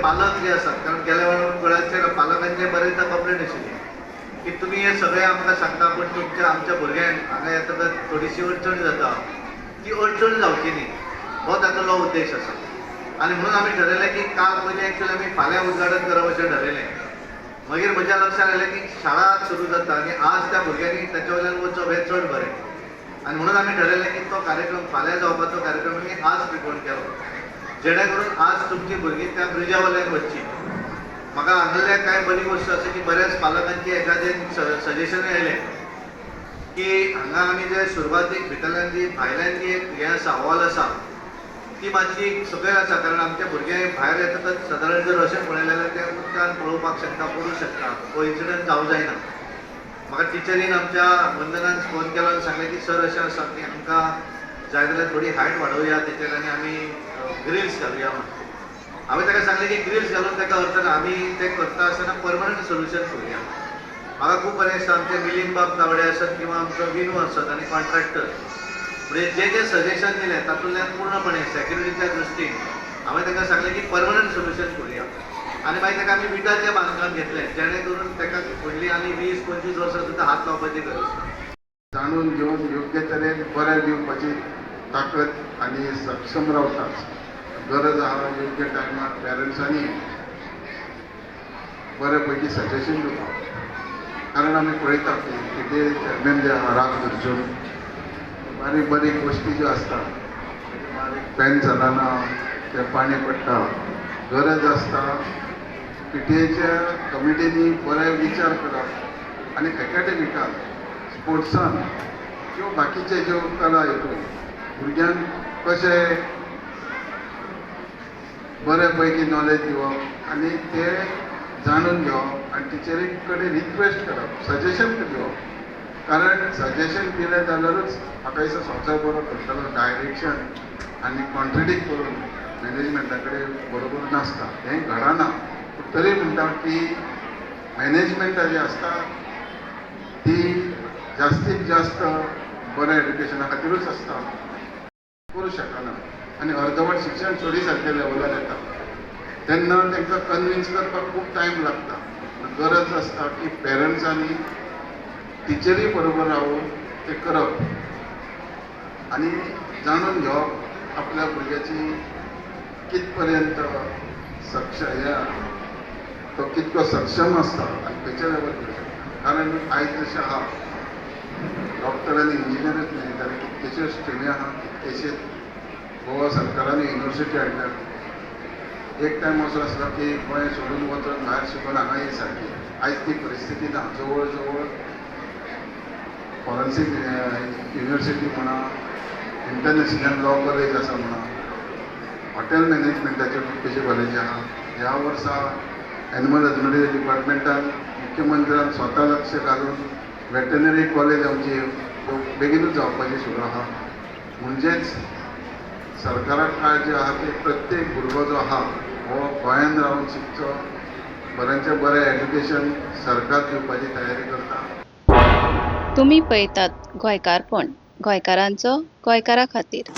पालक जे असतात, कारण गेल्या वेळाचेर पालकांचे बरेचदा कंप्लेंट आशिल्ली की तुम्ही हे सगळे आमकां सांगता पण तुमच्या आमच्या भुरग्यांक हांगा येतकच थोडीशी अडचण जाता, ती अडचण जावची न्ही हो ताचो उद्देश आसा. आनी म्हणून आमी ठरयलें की काल पयलीं एक्चुअली आमी फाल्यां उद्घाटन करप अशें ठरयलें. मागीर म्हज्या लक्षांत आयलें की शाळा सुरू जाता आनी आज त्या भुरग्यांनी ताचे वयल्यान वचप हें चड बरें. आनी म्हणून आमी ठरयलें की तो कार्यक्रम फाल्यां जावपाचो कार्यक्रम आमी आज प्रिपोन केलो, जेणे करून आज तुमची भुरगीं त्या ब्रिजा वयल्यान वचची. म्हाका हांगसरल्या कांय बरी गोश्ट आसा की बऱ्याच पालकांची एखादें सजेशन आयलें की हांगा आमी जे सुरवातीक भितरल्यान जी भायल्यान जी एक हें आसा वॉल आसा ती मातशी सकयल आसा, कारण आमचे भुरगे भायर येतकच सादारण जर अशें पळयलें जाल्यार ते उदकान पळोवपाक शकता, पडूं शकता, तो इन्सिडंट जावं जायना. म्हाका टिचरीन आमच्या वंदनान फोन केलो आनी सांगलें की सर अशें आसा की आमकां जाय जाल्यार थोडी हायट वाडोवया तेचेर आनी आमी ग्रिल्स घालुया म्हणून. हांवें ताका सांगलें की ग्रिल्स घालून ताका अर्थ ना, आमी तें करता आसतना परमनंट सोल्युशन करुया. म्हाका खूब बरें दिसता आमचे मिलिंद बाब गावडे आसत किंवा आमचो विनू आसत आनी कॉन्ट्रॅक्टर, म्हणजे जे जे सजेशन दिलें तातूंतल्यान पूर्णपणे सेक्युरिटीच्या दृश्टीन हांवें ताका सांगलें की परमनंट सोल्युशन करुया. आनी मागीर ताका आमी विटाचें बांदकाम घेतलें, जेणे करून ताका फुडलीं आनी 20-25 वर्सां सुद्दां हात लावपाची गरज ना. जाणून घेवन योग्य तरेन बरें दिवपाची ताकद आनी सक्षम रावताच गरज आहा. योग्य टायमार पेरंट्सांनी बरे पैकी सजेशन दिवपाक, कारण आमी पळयता की कितें चेअरमॅन जे आहा राग धरचून बारीक बारीक गोश्टी ज्यो आसता, बारीक पॅन चलना, ते पाणी पडटा, गरज आसता PTA कमिटीनी बरे विचार करप आनी एकाडेमिकान स्पोर्ट्सान किंवा बाकीचे ज्यो कला हितून भुरग्यांक कशें बरे पैकी नॉलेज दिवप आनी ते जाणून घेवप आनी टिचरी कडेन रिक्वेस्ट करप, सजेशन दिवप. कारण सजेशन दिलें जाल्यारूच म्हाका दिसता संवसार बरो करतलो. डायरेक्शन आनी कॉन्ट्रेडिक्ट करून मॅनेजमेंटा कडेन बरोबर नासता, हें घडना. पूण तरी म्हणटा की मॅनेजमेंटा जी आसता ती जास्तीत जास्त बऱ्या एड्युकेशना खातीरूच आसता, करूं शकना. आनी अर्दवट शिक्षण चोडी सारके लेवलार येता तेन्ना तांकां कन्विन्स करपाक खूब टायम लागता. गरज आसता की पेरंट्सांनी टिचरी बरोबर रावून ते करप आनी जाणून घेवप आपल्या भुरग्याची कितपर्यंत तो कितको सक्षम आसता आनी खंयच्या लेवल करता. कारण आयज जशें आहा डॉक्टर आनी इंजिनियरच न्ही, जाल्यार कितकेशेच स्ट्रिमी आहा, कितकेशेच गोवा सरकारान युनिवर्सिटी हाडल्यात. एक टायम असो आसलो की गोंय सोडून वचून भायर शिकून हांगा ही सारकी. आयज ती परिस्थिती ना. जवळ जवळ फॉरेन्सीक युनिवर्सिटी म्हणा, इंटरनॅशनल लॉ कॉलेज आसा म्हणा, हॉटेल मॅनेजमेंटाचे कितकेशे कॉलेज आहा. ह्या वर्सा एनिमल हजबंड्री डिपार्टमेंटान मुख्यमंत्र्यान स्वता लक्ष घालून वेटनरी कॉलेज आमची बेगीनूच जावपाची सुरू आहा. म्हणजेच सरकाराक काळजी आहा की प्रत्येक भुरगो जो आहा हो गोंयान रावन शिकचो, बऱ्यांचे बरें एड्युकेशन सरकार दिवपाची तयारी करता. तुम्ही पळयतात गोंयकारपण, गोंयकारांचो गोंयकारा खातीर.